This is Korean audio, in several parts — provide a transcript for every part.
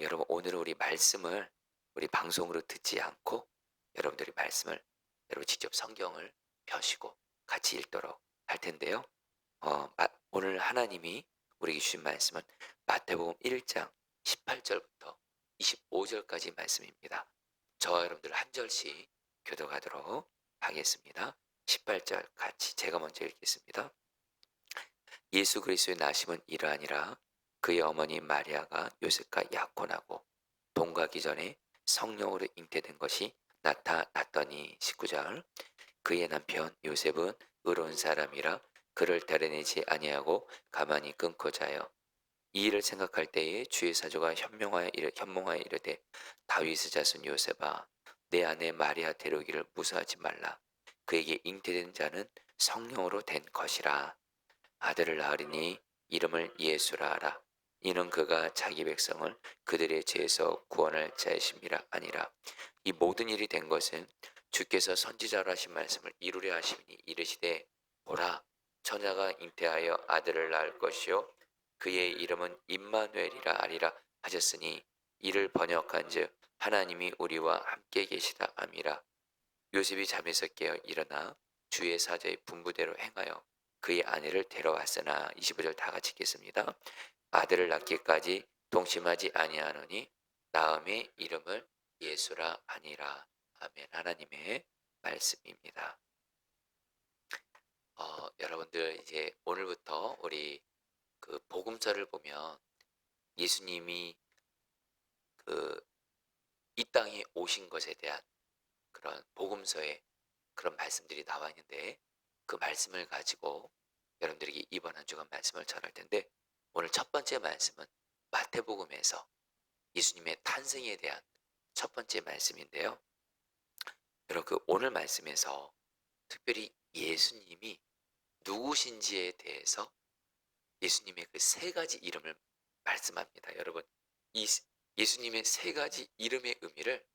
여러분 오늘은 우리 방송으로 듣지 않고 여러분들이 말씀을 여러분 직접 성경을 펴시고 같이 읽도록 할 텐데요. 오늘 하나님이 우리에게 주신 말씀은 마태복음 1장 18절부터 25절까지 말씀입니다. 저와 여러분들 한 절씩 교독하도록 하겠습니다. 18절 같이 제가 먼저 읽겠습니다. 예수 그리스도의 나심은 이러하니라. 그의 어머니 마리아가 요셉과 약혼하고 동거하기 전에 성령으로 잉태된 것이 나타났더니. 19절. 그의 남편 요셉은 의로운 사람이라 그를 데려내지 아니하고 가만히 끊고 자요. 이 일을 생각할 때에 주의 사조가 현몽하여 이르되, 다윗의 자손 요셉아, 내 아내 마리아 데려오기를 무서워하지 말라. 그에게 잉태된 자는 성령으로 된 것이라. 아들을 낳으리니 이름을 예수라 하라. 이는 그가 자기 백성을 그들의 죄에서 구원할 자이심이라 아니라. 이 모든 일이 된 것은 주께서 선지자로 하신 말씀을 이루려 하심이니. 이르시되, 보라, 처녀가 잉태하여 아들을 낳을 것이요 그의 이름은 임마누엘이라 하리라 하셨으니, 이를 번역한즉 하나님이 우리와 함께 계시다 함이라. 요셉이 잠에서 깨어 일어나 주의 사자의 분부대로 행하여 그의 아내를 데려왔으나. 25절 다 같이 읽겠습니다. 아들을 낳기까지 동심하지 아니하노니 나음의 이름을 예수라 하니라. 아멘. 하나님의 말씀입니다. 여러분들 이제 오늘부터 우리 그 복음서를 보면 예수님이 그 이 땅에 오신 것에 대한 그런 복음서에 그런 말씀들이 나와 있는데, 그 말씀을 가지고 여러분들에게 이번 한 주간 말씀을 전할 텐데, 오늘 첫 번째 말씀은 마태복음에서 예수님의 탄생에 대한 첫 번째 말씀인데요. 여러분, 그 오늘 말씀에서 특별히 예수님이 누구신지에 대해서 예수님의 그 세 가지 이름을 말씀합니다. 여러분, 이 예수님의 세 가지 이름의 의미를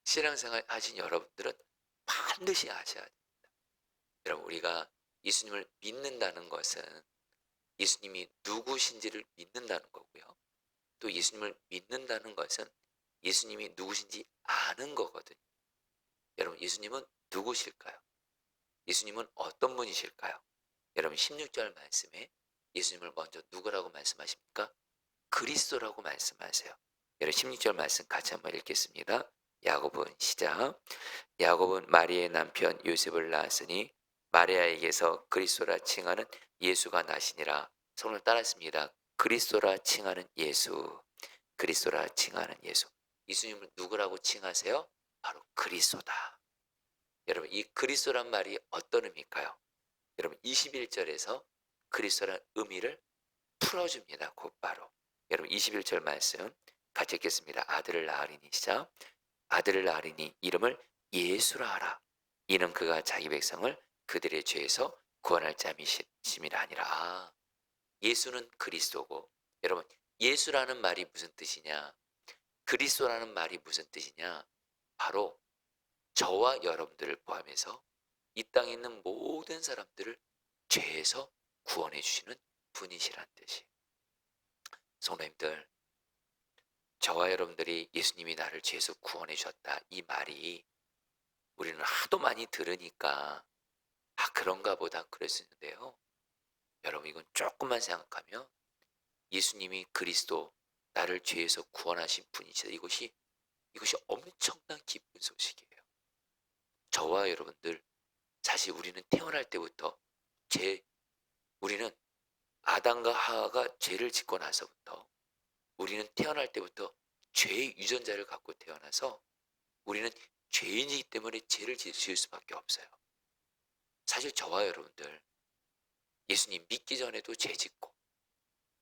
신앙생활 하신 여러분들은 반드시 아셔야 돼요. 여러분, 우리가 예수님을 믿는다는 것은 예수님이 누구신지를 믿는다는 거고요. 또 예수님을 믿는다는 것은 예수님이 누구신지 아는 거거든요. 여러분, 예수님은 누구실까요? 예수님은 어떤 분이실까요? 여러분, 16절 말씀에 예수님을 먼저 누구라고 말씀하십니까? 그리스도라고 말씀하세요. 여러분, 16절 말씀 같이 한번 읽겠습니다. 야곱은 시작. 야곱은 마리아의 남편 요셉을 낳았으니 마리아에게서 그리스도라 칭하는 예수가 나시니라. 손을 따랐습니다. 그리스도라 칭하는 예수. 그리스도라 칭하는 예수. 예수님을 누구라고 칭하세요? 바로 그리스도다. 여러분, 이 그리스도란 말이 어떤 의미일까요? 여러분, 21절에서 그리스도란 의미를 풀어줍니다. 곧바로. 여러분, 21절 말씀 같이 읽겠습니다. 아들을 낳으리니 시작. 아들을 낳으리니 이름을 예수라 하라. 이는 그가 자기 백성을 그들의 죄에서 구원할 자미심이라 하니라. 예수는 그리스도고, 여러분, 예수라는 말이 무슨 뜻이냐? 그리스도라는 말이 무슨 뜻이냐? 바로 저와 여러분들을 포함해서 이 땅에 있는 모든 사람들을 죄에서 구원해 주시는 분이시란 뜻이에요. 성도님들, 저와 여러분들이 예수님이 나를 죄에서 구원해 주셨다, 이 말이 우리는 하도 많이 들으니까 그런가 보다 그럴 수 있는데요. 여러분, 이건 조금만 생각하면 예수님이 그리스도, 나를 죄에서 구원하신 분이시다, 이것이 엄청난 기쁜 소식이에요. 저와 여러분들, 사실 우리는 태어날 때부터 우리는 아담과 하와가 죄를 짓고 나서부터 우리는 태어날 때부터 죄의 유전자를 갖고 태어나서 우리는 죄인이기 때문에 죄를 지을 수밖에 없어요. 사실 저와 여러분들 예수님 믿기 전에도 죄 짓고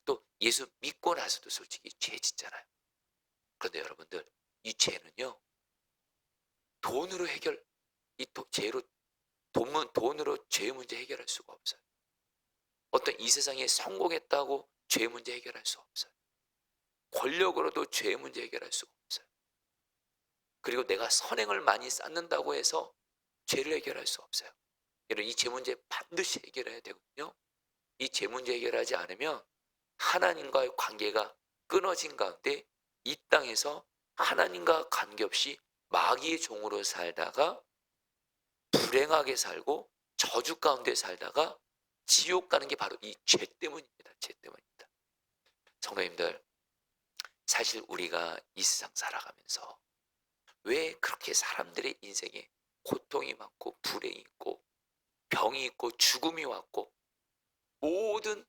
또 예수 믿고 나서도 솔직히 죄 짓잖아요. 그런데 여러분들, 이 죄는요, 돈으로 죄로 돈으로 죄 문제 해결할 수가 없어요. 어떤 이 세상에 성공했다고 죄 문제 해결할 수 없어요. 권력으로도 죄 문제 해결할 수가 없어요. 그리고 내가 선행을 많이 쌓는다고 해서 죄를 해결할 수 없어요. 여러분, 이 죄 문제 반드시 해결해야 되거든요. 이 죄 문제 해결하지 않으면 하나님과의 관계가 끊어진 가운데 이 땅에서 하나님과 관계없이 마귀의 종으로 살다가 불행하게 살고 저주 가운데 살다가 지옥 가는 게 바로 이 죄 때문입니다. 죄 때문입니다. 성도님들, 사실 우리가 이 세상 살아가면서 왜 그렇게 사람들의 인생에 고통이 많고 불행이 있고 병이 있고 죽음이 왔고 모든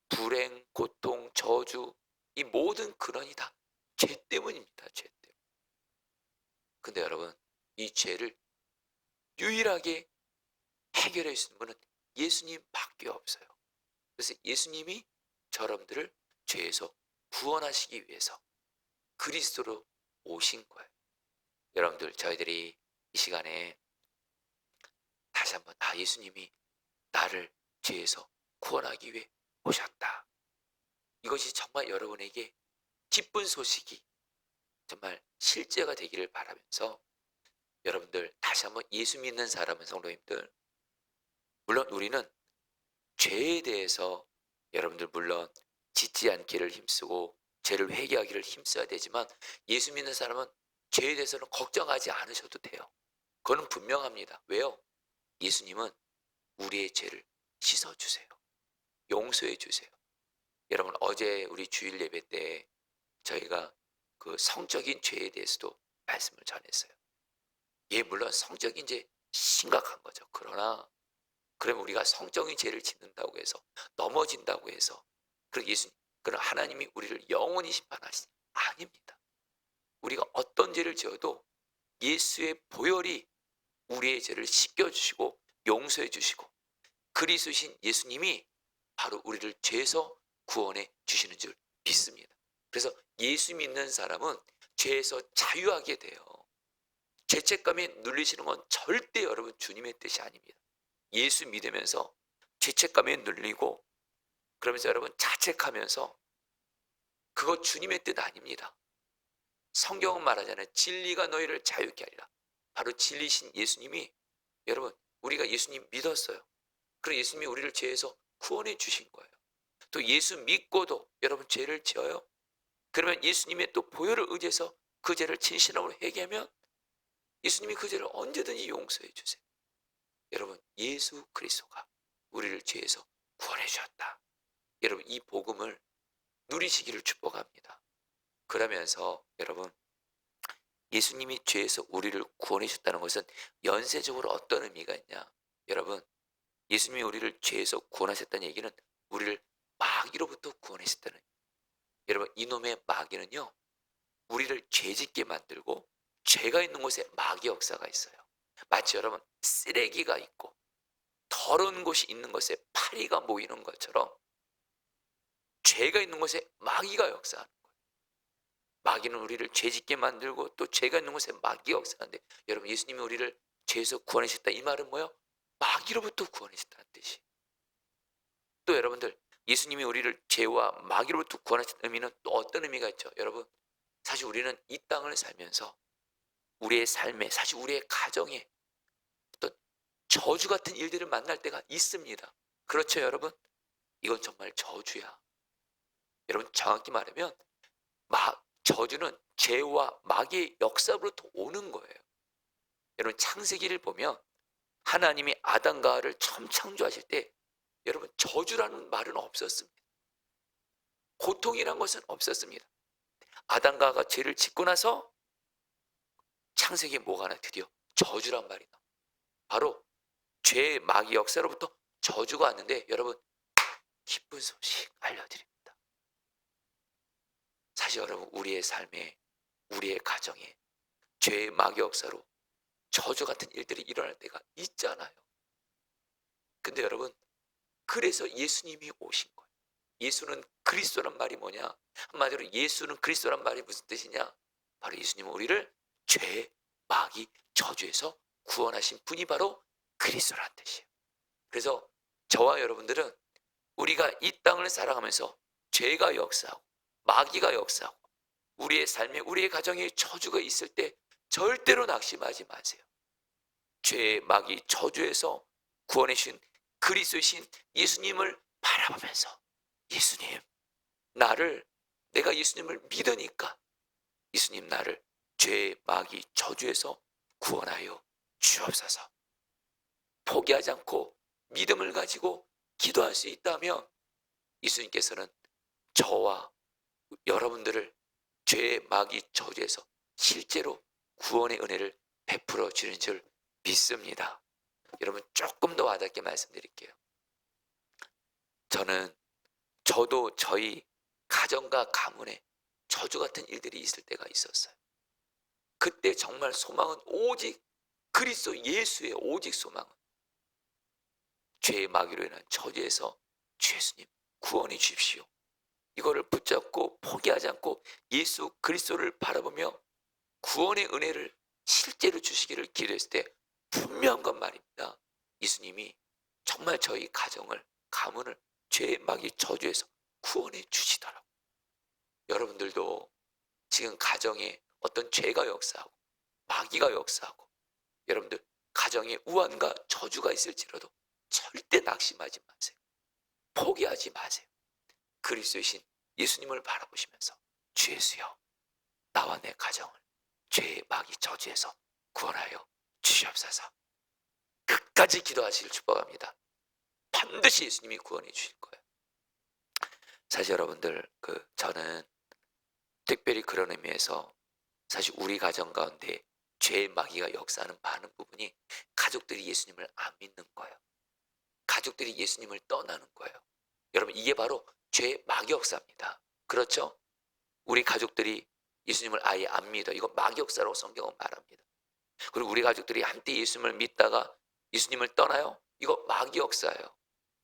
불행, 고통, 저주, 이 모든 근원이 다 죄 때문입니다. 죄 때문. 근데 여러분, 이 죄를 유일하게 해결할 수 있는 분은 예수님밖에 없어요. 그래서 예수님이 여러분들을 죄에서 구원하시기 위해서 그리스도로 오신 거예요. 여러분들, 저희들이 이 시간에 다시 한번 예수님이 나를 죄에서 구원하기 위해 오셨다. 이것이 정말 여러분에게 기쁜 소식이 정말 실제가 되기를 바라면서, 여러분들 다시 한번 예수 믿는 사람은 성도님들, 물론 우리는 죄에 대해서 여러분들 물론 짓지 않기를 힘쓰고 죄를 회개하기를 힘써야 되지만, 예수 믿는 사람은 죄에 대해서는 걱정하지 않으셔도 돼요. 그거는 분명합니다. 왜요? 예수님은 우리의 죄를 씻어주세요. 용서해 주세요. 여러분, 어제 우리 주일 예배 때 저희가 그 성적인 죄에 대해서도 말씀을 전했어요. 예, 물론 성적인 죄 심각한 거죠. 그러나 그러면 우리가 성적인 죄를 짓는다고 해서, 넘어진다고 해서, 그럼 하나님이 우리를 영원히 심판하시지 아닙니다. 우리가 어떤 죄를 지어도 예수의 보혈이 우리의 죄를 씻겨주시고 용서해 주시고, 그리스도신 예수님이 바로 우리를 죄에서 구원해 주시는 줄 믿습니다. 그래서 예수 믿는 사람은 죄에서 자유하게 돼요. 죄책감에 눌리시는 건 절대 여러분 주님의 뜻이 아닙니다. 예수 믿으면서 죄책감에 눌리고 그러면서 여러분 자책하면서, 그거 주님의 뜻 아닙니다. 성경은 말하잖아요. 진리가 너희를 자유케 하리라. 바로 진리신 예수님이, 여러분 우리가 예수님 믿었어요. 그리고 예수님이 우리를 죄에서 구원해 주신 거예요. 또 예수 믿고도 여러분 죄를 지어요. 그러면 예수님의 또 보혈을 의지해서 그 죄를 진실함으로 회개하면 예수님이 그 죄를 언제든지 용서해 주세요. 여러분, 예수 그리스도가 우리를 죄에서 구원해 주셨다. 여러분, 이 복음을 누리시기를 축복합니다. 그러면서 여러분, 예수님이 죄에서 우리를 구원해 주셨다는 것은 연쇄적으로 어떤 의미가 있냐? 여러분, 예수님이 우리를 죄에서 구원하셨다는 얘기는 우리를 마귀로부터 구원하셨다는, 여러분 이놈의 마귀는요, 우리를 죄짓게 만들고 죄가 있는 곳에 마귀 역사가 있어요. 마치 여러분 쓰레기가 있고 더러운 곳이 있는 것에 파리가 모이는 것처럼 죄가 있는 곳에 마귀가 역사하는 거예요. 마귀는 우리를 죄짓게 만들고 또 죄가 있는 곳에 마귀가 역사하는데, 여러분 예수님이 우리를 죄에서 구원하셨다, 이 말은 뭐예요? 마귀로부터 구원하셨다는 뜻이에요. 또 여러분들, 예수님이 우리를 죄와 마귀로부터 구원하신 의미는 또 어떤 의미가 있죠? 여러분, 사실 우리는 이 땅을 살면서 우리의 삶에, 사실 우리의 가정에 어떤 저주 같은 일들을 만날 때가 있습니다. 그렇죠 여러분? 이건 정말 저주야. 여러분 정확히 말하면 저주는 죄와 마귀의 역사로부터 오는 거예요. 여러분 창세기를 보면 하나님이 아담과 하와를 처음 창조하실 때 여러분 저주라는 말은 없었습니다. 고통이란 것은 없었습니다. 아담과 하와가 죄를 짓고 나서 창세기에 뭐가 나요? 드디어 저주란 말이 나와요. 바로 죄의 마귀 역사로부터 저주가 왔는데, 여러분 기쁜 소식 알려드립니다. 사실 여러분 우리의 삶에, 우리의 가정에 죄의 마귀 역사로 저주 같은 일들이 일어날 때가 있잖아요. 근데 여러분, 그래서 예수님이 오신 거예요. 예수는 그리스도란 말이 뭐냐? 한마디로 예수는 그리스도란 말이 무슨 뜻이냐? 바로 예수님은 우리를 죄, 마귀, 저주에서 구원하신 분이 바로 그리스도란 뜻이에요. 그래서 저와 여러분들은 우리가 이 땅을 살아가면서 죄가 역사하고 마귀가 역사하고 우리의 삶에, 우리의 가정에 저주가 있을 때 절대로 낙심하지 마세요. 죄, 마귀, 저주에서 구원해 주신 그리스도이신 예수님을 바라보면서, 예수님, 내가 예수님을 믿으니까 예수님 나를 죄 마귀 저주에서 구원하여 주옵소서. 포기하지 않고 믿음을 가지고 기도할 수 있다면 예수님께서는 저와 여러분들을 죄의 마귀 저주에서 실제로 구원의 은혜를 베풀어 주는 줄 믿습니다. 여러분 조금 더 와닿게 말씀드릴게요. 저도 저희 가정과 가문에 저주 같은 일들이 있을 때가 있었어요. 그때 정말 소망은 오직 그리스도 예수의 오직 소망은 죄의 마귀로 인한 저주에서 주 예수님 구원해 주십시오. 이거를 붙잡고 포기하지 않고 예수 그리스도를 바라보며 구원의 은혜를 실제로 주시기를 기도했을 때 분명한 건 말입니다. 예수님이 정말 저희 가문을 죄의 마귀 저주에서 구원해 주시더라고요. 여러분들도 지금 가정에 어떤 죄가 역사하고 마귀가 역사하고 여러분들 가정에 우환과 저주가 있을지라도 절대 낙심하지 마세요. 포기하지 마세요. 그리스도이신 예수님을 바라보시면서 주 예수여 나와 내 가정을 죄의 마귀 저주에서 구원하여 주시옵소서. 끝까지 기도하시길 축복합니다. 반드시 예수님이 구원해 주실 거예요. 사실 여러분들 저는 특별히 그런 의미에서 사실 우리 가정 가운데 죄의 마귀가 역사하는 많은 부분이 가족들이 예수님을 안 믿는 거예요. 가족들이 예수님을 떠나는 거예요. 여러분 이게 바로 죄의 마귀 역사입니다. 그렇죠? 우리 가족들이 예수님을 아예 안 믿어. 이거 마귀 역사라고 성경은 말합니다. 그리고 우리 가족들이 한때 예수님을 믿다가 예수님을 떠나요? 이거 마귀 역사예요.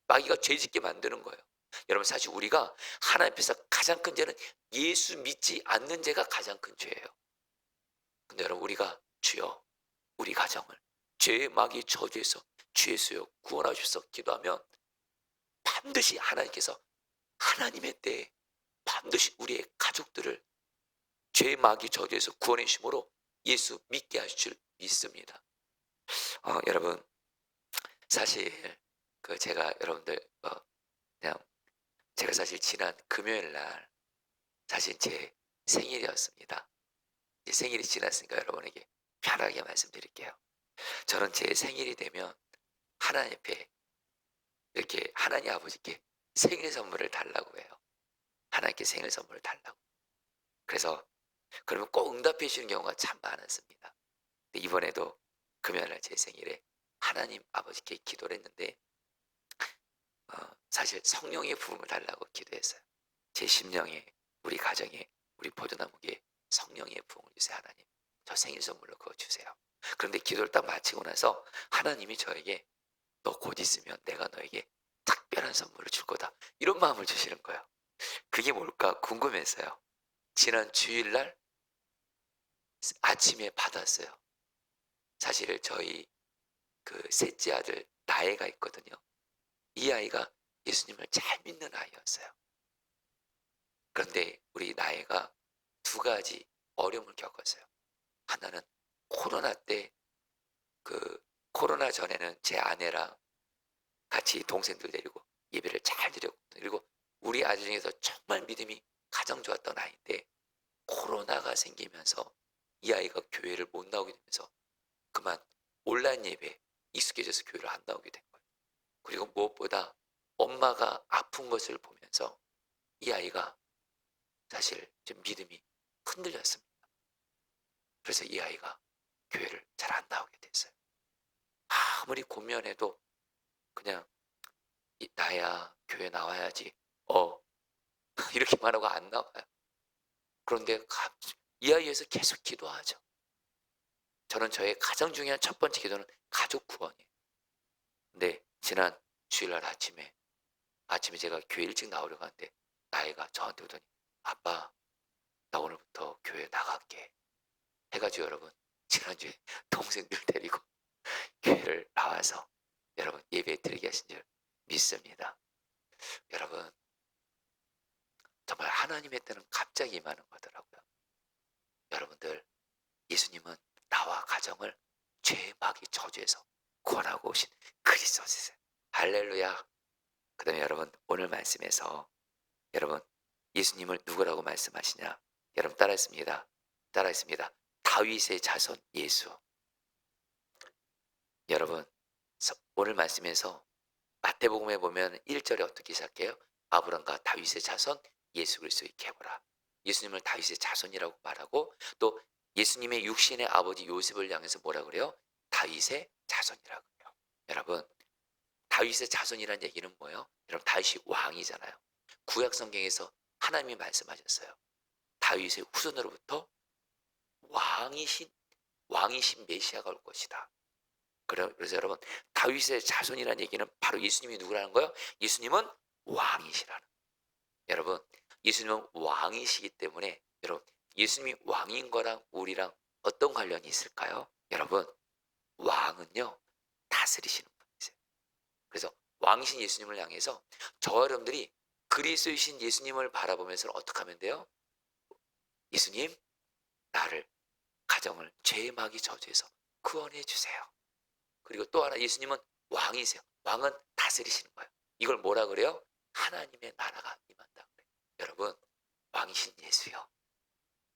마귀가 죄짓게 만드는 거예요. 여러분 사실 우리가 하나님 앞에서 가장 큰 죄는 예수 믿지 않는 죄가 가장 큰 죄예요. 근데 여러분 우리가 주여 우리 가정을 죄의 마귀 저주에서 주 예수여 구원하셔서 기도하면 반드시 하나님께서 하나님의 때에 반드시 우리의 가족들을 죄의 마귀 저주에서 구원해 주심으로 예수 믿게 하실 줄 믿습니다. 여러분 사실 제가 여러분들 그냥 제가 사실 지난 금요일 날 사실 제 생일이었습니다. 이제 생일이 지났으니까 여러분에게 편하게 말씀드릴게요. 저는 제 생일이 되면 하나님 앞에 이렇게 하나님 아버지께 생일 선물을 달라고 해요. 하나님께 생일 선물을 달라고. 그래서 그러면 꼭 응답해 주시는 경우가 참 많았습니다. 이번에도 금요일날 제 생일에 하나님 아버지께 기도를 했는데 사실 성령의 부음을 달라고 기도했어요. 제 심령에 우리 가정에 우리 포도나무에 성령의 부음을 주세요. 하나님 저 생일 선물로 그거 주세요. 그런데 기도를 딱 마치고 나서 하나님이 저에게 너 곧 있으면 내가 너에게 특별한 선물을 줄 거다 이런 마음을 주시는 거예요. 그게 뭘까 궁금해서요. 지난 주일날 아침에 받았어요. 사실 저희 셋째 아들 나애가 있거든요. 이 아이가 예수님을 잘 믿는 아이였어요. 그런데 우리 나애가 두 가지 어려움을 겪었어요. 하나는 코로나 때 코로나 전에는 제 아내랑 같이 동생들 데리고 예배를 잘 드렸거든요. 그리고 우리 아들 중에서 정말 믿음이 가장 좋았던 아이인데 코로나가 생기면서 이 아이가 교회를 못 나오게 되면서 그만 온라인 예배에 익숙해져서 교회를 안 나오게 된 거예요. 그리고 무엇보다 엄마가 아픈 것을 보면서 이 아이가 사실 좀 믿음이 흔들렸습니다. 그래서 이 아이가 교회를 잘 안 나오게 됐어요. 아무리 고민해도 그냥 나야 교회 나와야지 이렇게만 하고 안 나와요. 그런데 이 아이에 위해서 계속 기도하죠. 저는 저의 가장 중요한 첫 번째 기도는 가족 구원이에요. 근데 지난 주일날 아침에 제가 교회 일찍 나오려고 하는데 나이가 저한테 오더니 아빠 나 오늘부터 교회 나갈게 해가지고 여러분 지난주에 동생들 데리고 교회를 나와서 여러분 예배 드리게 하신 줄 믿습니다. 여러분 정말 하나님의 때는 갑자기 임하는 거더라고요. 여러분들 예수님은 나와 가정을 죄의 마귀 저주에서 구원하고 오신 그리스도세요. 할렐루야. 그 다음에 여러분 오늘 말씀에서 여러분 예수님을 누구라고 말씀하시냐 여러분 따라했습니다. 따라했습니다. 다윗의 자손 예수. 여러분, 오늘 말씀에서 마태복음에 보면 1절에 어떻게 시작해요? 아브람과 다윗의 자손 예수 그리스도 있게 해보라. 예수님을 다윗의 자손이라고 말하고, 또 예수님의 육신의 아버지 요셉을 향해서 뭐라 그래요? 다윗의 자손이라고 해요. 여러분, 다윗의 자손이란 얘기는 뭐예요? 여러분, 다윗이 왕이잖아요. 구약 성경에서 하나님이 말씀하셨어요. 다윗의 후손으로부터 왕이신 메시아가 올 것이다. 그래서 여러분, 다윗의 자손이라는 얘기는 바로 예수님이 누구라는 거예요? 예수님은 왕이시라는. 여러분, 예수님은 왕이시기 때문에 여러분, 예수님이 왕인 거랑 우리랑 어떤 관련이 있을까요? 여러분, 왕은요 다스리시는 분이세요. 그래서 왕이신 예수님을 향해서 저와 여러분들이 그리스도이신 예수님을 바라보면서 어떻게 하면 돼요? 예수님, 나를, 가정을 죄의 마귀 저주에서 구원해 주세요. 그리고 또 하나, 예수님은 왕이세요. 왕은 다스리시는 거예요. 이걸 뭐라 그래요? 하나님의 나라가 임한다 그래요. 여러분, 왕이신 예수요,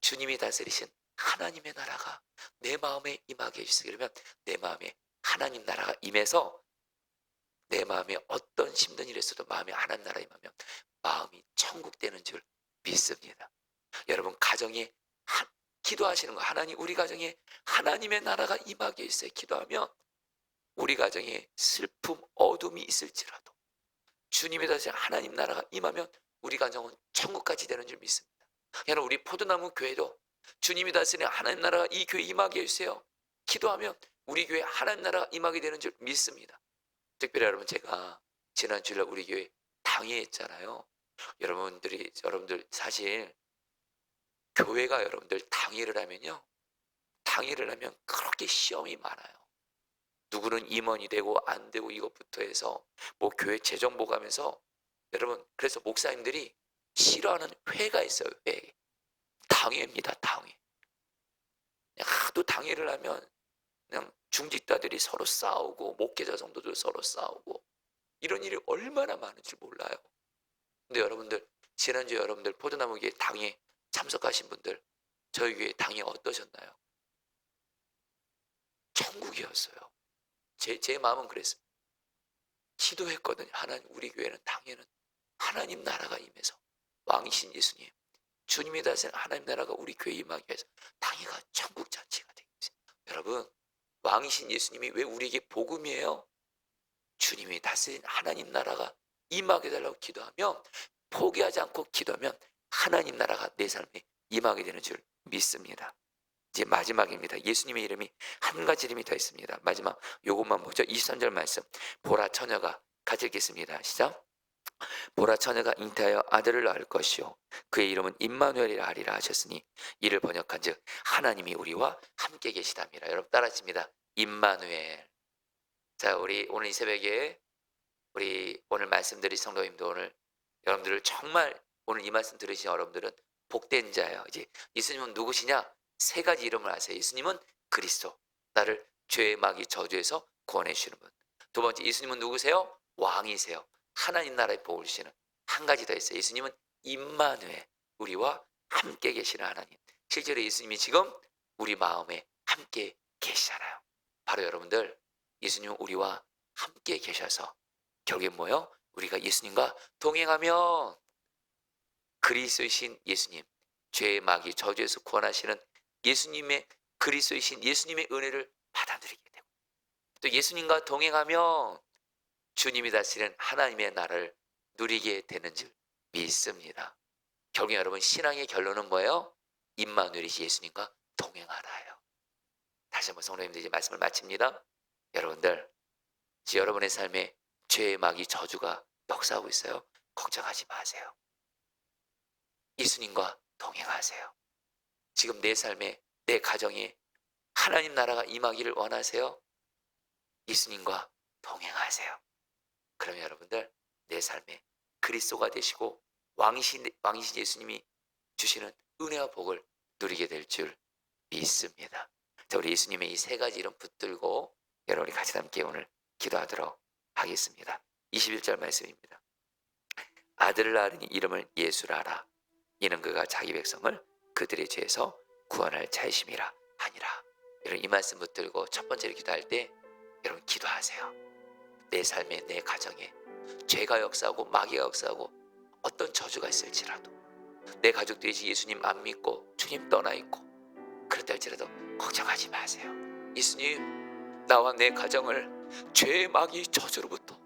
주님이 다스리신 하나님의 나라가 내 마음에 임하게 해주세요. 그러면 내 마음에 하나님 나라가 임해서 내 마음에 어떤 힘든 일이 있어도 마음에 하나님 나라 임하면 마음이 천국 되는 줄 믿습니다. 여러분, 가정에 기도하시는 거, 하나님 우리 가정에 하나님의 나라가 임하게 해주세요. 기도하면 우리 가정에 슬픔, 어둠이 있을지라도 주님이 다시 하나님 나라가 임하면 우리 가정은 천국까지 되는 줄 믿습니다. 여러분, 우리 포도나무 교회도 주님이 다스리는 하나님 나라가 이 교회에 임하게 해주세요. 기도하면 우리 교회에 하나님 나라가 임하게 되는 줄 믿습니다. 특별히 여러분, 제가 지난 주일날 우리 교회 당회했잖아요. 여러분들 사실 교회가 여러분들 당회를 하면요, 당회를 하면 그렇게 시험이 많아요. 누구는 임원이 되고 안 되고 이것부터 해서 뭐 교회 재정 보고하면서, 여러분, 그래서 목사님들이 싫어하는 회가 있어요. 회. 당회입니다. 당회. 하도 당회를 하면 그냥 중직자들이 서로 싸우고 목회자 성도들 서로 싸우고 이런 일이 얼마나 많은지 몰라요. 근데 여러분들, 지난주에 여러분들 포도나무 교회 당회 참석하신 분들, 저희 교회 당회 어떠셨나요? 천국이었어요. 제 마음은 그랬습니다. 기도했거든요. 하나님, 우리 교회는 당회는 하나님 나라가 임해서 왕이신 예수님, 주님이 다스리는 하나님 나라가 우리 교회에 임하게 해서 당회가 천국 자체가 되겠어요. 여러분, 왕이신 예수님이 왜 우리에게 복음이에요? 주님이 다스린 하나님 나라가 임하게 달라고 기도하면, 포기하지 않고 기도하면 하나님 나라가 내 삶에 임하게 되는 줄 믿습니다. 이제 마지막입니다. 예수님의 이름이 한 가지 이름이 더 있습니다. 마지막 요것만 보죠. 23절 말씀. 보라, 처녀가 같이 읽겠습니다. 시작. 보라, 처녀가 잉태하여 아들을 낳을 것이요 그의 이름은 임마누엘이라 하리라 하셨으니 이를 번역한즉 하나님이 우리와 함께 계시답니다. 여러분 따라하십니다. 임마누엘. 자, 우리 오늘 이 새벽에 우리 오늘 말씀드린 성도님도 오늘 여러분들을 정말 오늘 이 말씀 들으신 여러분들은 복된 자예요. 이제 예수님은 누구시냐? 세 가지 이름을 아세요. 예수님은 그리스도, 나를 죄의 마귀 저주에서 구원해 주시는 분. 두 번째, 예수님은 누구세요? 왕이세요. 하나님 나라의 복을 주시는. 한 가지 더 있어요. 예수님은 임마누엘, 우리와 함께 계시는 하나님. 실제로 예수님이 지금 우리 마음에 함께 계시잖아요. 바로 여러분들, 예수님은 우리와 함께 계셔서 결국엔 뭐예요? 우리가 예수님과 동행하면 그리스도이신 예수님, 죄의 마귀 저주에서 구원하시는 예수님의, 그리스도이신 예수님의 은혜를 받아들이게 되고, 또 예수님과 동행하면 주님이 다스리는 하나님의 나라를 누리게 되는 줄 믿습니다. 결국 여러분, 신앙의 결론은 뭐예요? 임마누엘이신 예수님과 동행하라예요. 다시 한번 성도님들 이제 말씀을 마칩니다. 여러분들, 지금 여러분의 삶에 죄의 마귀 저주가 역사하고 있어요. 걱정하지 마세요. 예수님과 동행하세요. 지금 내 삶에, 내 가정에 하나님 나라가 임하기를 원하세요? 예수님과 동행하세요. 그러면 여러분들, 내 삶에 그리스도가 되시고 왕이신 예수님이 주시는 은혜와 복을 누리게 될 줄 믿습니다. 자, 우리 예수님의 이 세 가지 이름 붙들고 여러분이 같이 함께 오늘 기도하도록 하겠습니다. 21절 말씀입니다. 아들을 낳으니 이름을 예수라 하라. 이는 그가 자기 백성을 그들의 죄에서 구원할 자이심이라 하니라. 여러분 이 말씀 붙들고 첫 번째로 기도할 때 여러분 기도하세요. 내 삶에 내 가정에 죄가 역사하고 마귀가 역사하고 어떤 저주가 있을지라도 내 가족들이 예수님 안 믿고 주님 떠나 있고 그렇다 할지라도 걱정하지 마세요. 예수님 나와 내 가정을 죄의 마귀 저주로부터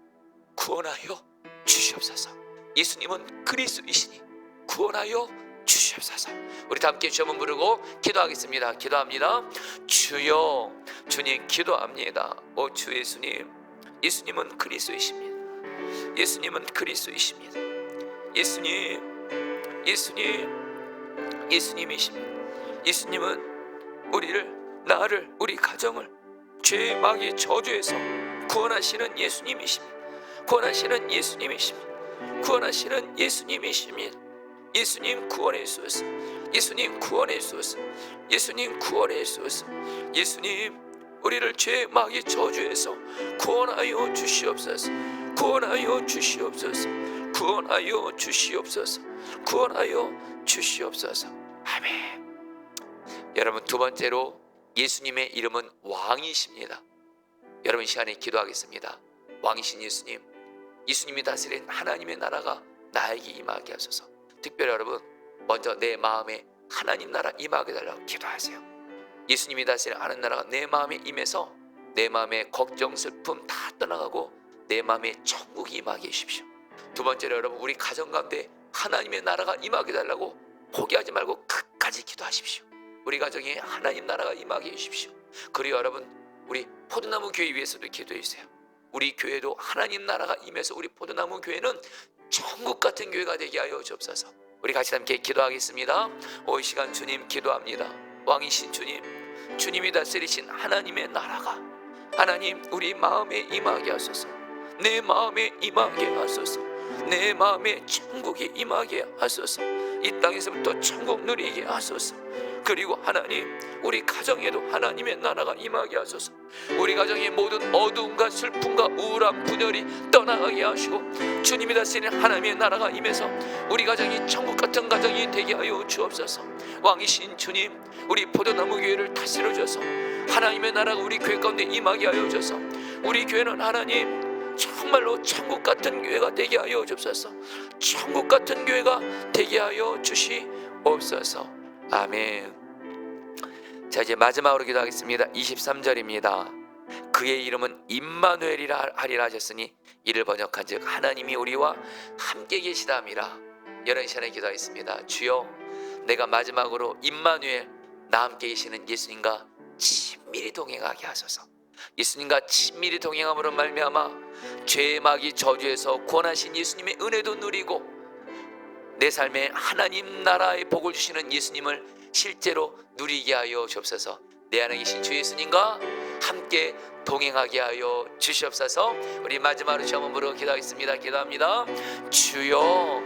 구원하여 주시옵소서. 예수님은 그리스도이시니 구원하여 주시옵소서. 우리 다 함께 주 한번 부르고 기도하겠습니다. 기도합니다. 주여, 주님 기도합니다. 오 주 예수님, 예수님은 그리스도이십니다. 예수님은 그리스도이십니다. 예수님, 예수님, 예수님이십니다. 예수님은 우리를, 나를, 우리 가정을 죄의 마귀의 저주에서 구원하시는 예수님이십니다. 구원하시는 예수님이십니다. 구원하시는 예수님이십니다. 예수님 구원해 주소서. 예수님 구원해 주소서. 예수님 구원해 주소서. 예수님 우리를 죄의 마귀의 저주에서 구원하여 주시옵소서. 구원하여 주시옵소서. 구원하여 주시옵소서. 구원하여 주시옵소서. 아멘. 여러분 두 번째로 예수님의 이름은 왕이십니다. 여러분 시간에 기도하겠습니다. 왕이신 예수님, 예수님이 다스린 하나님의 나라가 나에게 임하게 하소서. 특별히 여러분 먼저 내 마음에 하나님 나라 임하게 달라고 기도하세요. 예수님이 다스리는 하나님 나라가 내 마음에 임해서 내 마음의 걱정 슬픔 다 떠나가고 내 마음에 천국이 임하게 해주십시오. 두 번째로 여러분 우리 가정 가운데 하나님의 나라가 임하게 달라고 포기하지 말고 끝까지 기도하십시오. 우리 가정에 하나님 나라가 임하게 해주십시오. 그리고 여러분 우리 포도나무 교회 위해서도 기도해 주세요. 우리 교회도 하나님 나라가 임해서 우리 포도나무 교회는 천국 같은 교회가 되게 하여 주옵소서. 우리 같이 함께 기도하겠습니다. 이 시간 주님 기도합니다. 왕이신 주님, 주님이 다스리신 하나님의 나라가 하나님 우리 마음에 임하게 하소서. 내 마음에 임하게 하소서. 내 마음에 천국이 임하게 하소서. 이 땅에서부터 천국 누리게 하소서. 그리고 하나님 우리 가정에도 하나님의 나라가 임하게 하소서. 우리 가정의 모든 어두움과 슬픔과 우울함 분열이 떠나가게 하시고 주님이 다스리는 하나님의 나라가 임해서 우리 가정이 천국 같은 가정이 되게 하여 주옵소서. 왕이신 주님 우리 포도나무 교회를 다스려 주셔서 하나님의 나라가 우리 교회 가운데 임하게 하여 주셔서 우리 교회는 하나님 정말로 천국 같은 교회가 되게 하여 주옵소서. 천국 같은 교회가 되게 하여 주시옵소서. 아멘. 자 이제 마지막으로 기도하겠습니다. 23절입니다. 그의 이름은 임마누엘이라 하리라 하셨으니 이를 번역한즉 하나님이 우리와 함께 계시다 함이라. 여러분 시간에 기도하겠습니다. 주여 내가 마지막으로 임마누엘 나 함께 계시는 예수님과 친밀히 동행하게 하소서. 예수님과 친밀히 동행함으로 말미암아 죄의 마귀 저주에서 구원하신 예수님의 은혜도 누리고 내 삶에 하나님 나라의 복을 주시는 예수님을 실제로 누리게 하여 주옵소서. 내 안에 계신 주 예수님과 함께 동행하게 하여 주시옵소서. 우리 마지막으로 주 한번 부르고 기도하겠습니다. 기도합니다. 주여